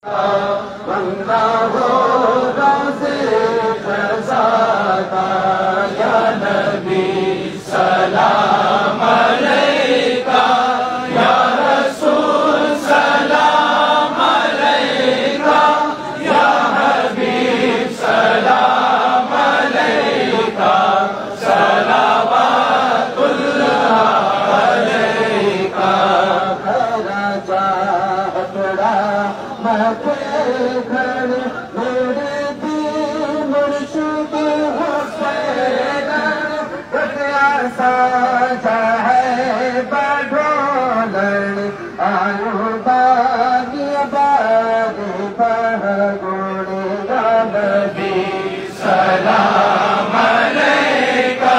بندہ ہو روزے قضا یا نبی سلام علیکہ یا رسول سلام علیکہ یا حبیب سلام علیکہ صلوات اللہ علیکہ ساجا ہے بڑھولن آیو باغی باغی بہگوڑ یا نبی سلام علیکہ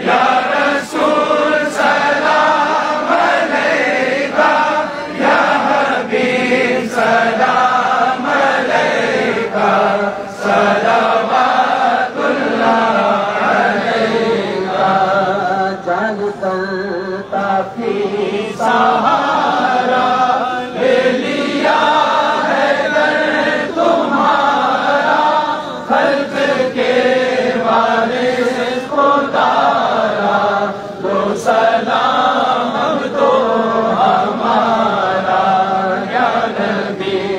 یا رسول سلام علیکہ یا حبیب سلام علیکہ صلوات اللہ کافی سہارا لے لیا ہے در تمہارا خلق کے وارث کو تارا دو سلام اب تو ہمارا یا نبی